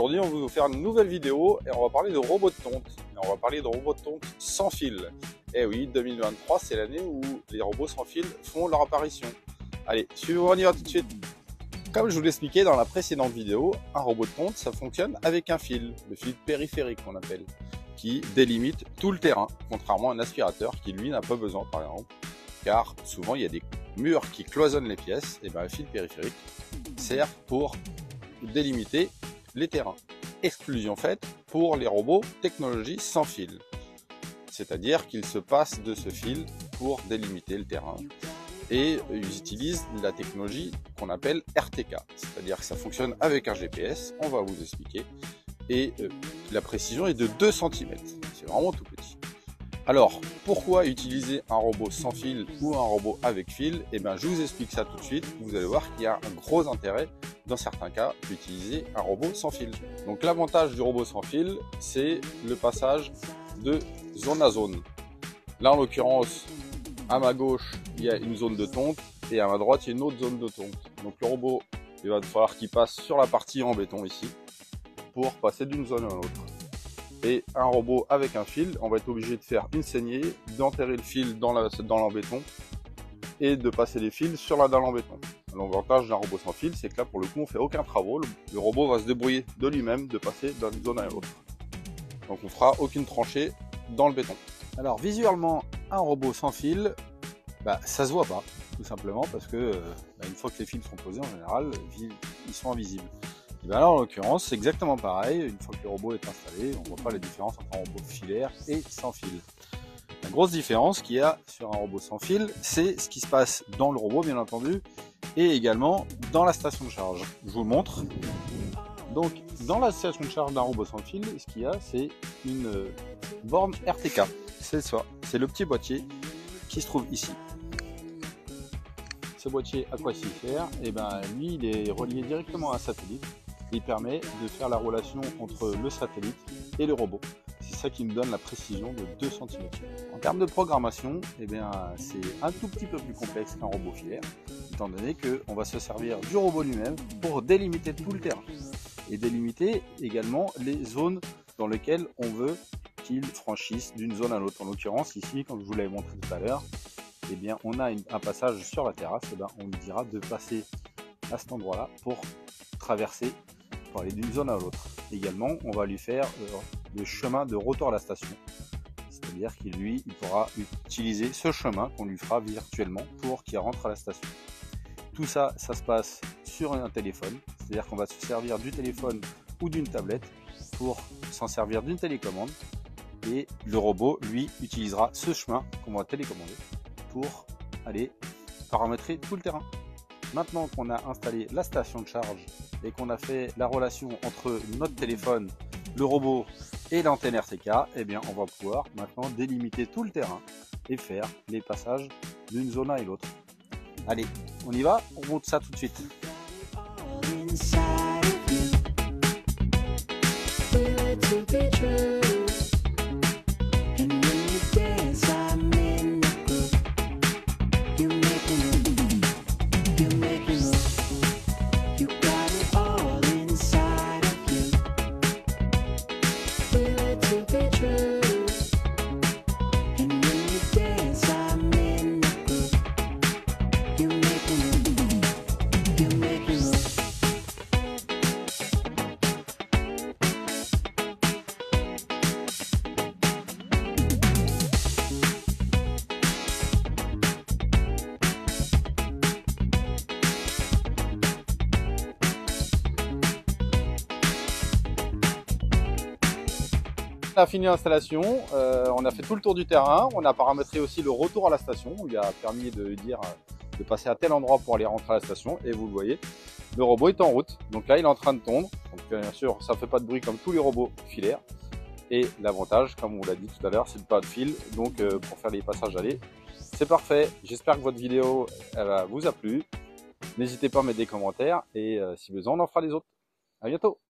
Aujourd'hui, on va vous faire une nouvelle vidéo et on va parler de robots de tonte. Et on va parler de robots de tonte sans fil. Et oui, 2023, c'est l'année où les robots sans fil font leur apparition. Allez, suivez-moi, on y va tout de suite. Comme je vous l'expliquais dans la précédente vidéo, un robot de tonte, ça fonctionne avec un fil, le fil périphérique qu'on appelle, qui délimite tout le terrain, contrairement à un aspirateur qui lui n'a pas besoin, par exemple, car souvent il y a des murs qui cloisonnent les pièces, et bien le fil périphérique sert pour délimiter les terrains. Exclusion faite pour les robots technologie sans fil, c'est-à-dire qu'ils se passent de ce fil pour délimiter le terrain. Et ils utilisent la technologie qu'on appelle RTK, c'est-à-dire que ça fonctionne avec un GPS, on va vous expliquer, et la précision est de 2 cm, c'est vraiment tout petit. Alors, pourquoi utiliser un robot sans fil ou un robot avec fil? Eh bien, je vous explique ça tout de suite, vous allez voir qu'il y a un gros intérêt, dans certains cas, d'utiliser un robot sans fil. Donc l'avantage du robot sans fil, c'est le passage de zone à zone. Là, en l'occurrence, à ma gauche, il y a une zone de tonte et à ma droite, il y a une autre zone de tonte. Donc le robot, il va falloir qu'il passe sur la partie en béton ici pour passer d'une zone à l'autre. Et un robot avec un fil, on va être obligé de faire une saignée, d'enterrer le fil dans l'embéton et de passer les fils sur la dalle en béton. L'avantage d'un robot sans fil, c'est que là, pour le coup, on fait aucun travaux. Le robot va se débrouiller de lui-même de passer d'une zone à l'autre. Donc on fera aucune tranchée dans le béton. Alors visuellement, un robot sans fil, ça se voit pas, tout simplement parce que une fois que les fils sont posés, en général, ils sont invisibles. Et bien là, en l'occurrence, c'est exactement pareil. Une fois que le robot est installé, on ne voit pas la différence entre un robot filaire et sans fil. La grosse différence qu'il y a sur un robot sans fil, c'est ce qui se passe dans le robot, bien entendu, et également dans la station de charge. Je vous le montre. Donc, dans la station de charge d'un robot sans fil, ce qu'il y a, c'est une borne RTK. C'est ça, c'est le petit boîtier qui se trouve ici. Ce boîtier, à quoi s'il sert? Et bien, lui, il est relié directement à un satellite. Il permet de faire la relation entre le satellite et le robot. C'est ça qui nous donne la précision de 2 cm. En termes de programmation, c'est un tout petit peu plus complexe qu'un robot filaire, étant donné qu'on va se servir du robot lui-même pour délimiter tout le terrain. Et délimiter également les zones dans lesquelles on veut qu'il franchisse d'une zone à l'autre. En l'occurrence, ici, comme je vous l'avais montré tout à l'heure, on a un passage sur la terrasse, on lui dira de passer à cet endroit-là pour traverser, pour aller d'une zone à l'autre. Également, on va lui faire le chemin de retour à la station, c'est-à-dire qu'il pourra utiliser ce chemin qu'on lui fera virtuellement pour qu'il rentre à la station. Tout ça, ça se passe sur un téléphone, c'est-à-dire qu'on va se servir du téléphone ou d'une tablette pour s'en servir d'une télécommande, et le robot, lui, utilisera ce chemin qu'on va télécommander pour aller paramétrer tout le terrain. Maintenant qu'on a installé la station de charge et qu'on a fait la relation entre notre téléphone, le robot et l'antenne RTK, on va pouvoir maintenant délimiter tout le terrain et faire les passages d'une zone à l'autre. Allez, on y va, on monte ça tout de suite. On a fini l'installation, on a fait tout le tour du terrain, on a paramétré aussi le retour à la station, on lui a permis de dire de passer à tel endroit pour aller rentrer à la station, et vous le voyez, le robot est en route, donc là il est en train de tondre, donc bien sûr ça ne fait pas de bruit comme tous les robots filaires, et l'avantage, comme on l'a dit tout à l'heure, c'est de pas de fil, donc pour faire les passages allés, c'est parfait. J'espère que votre vidéo vous a plu, n'hésitez pas à mettre des commentaires, et si besoin on en fera des autres. À bientôt.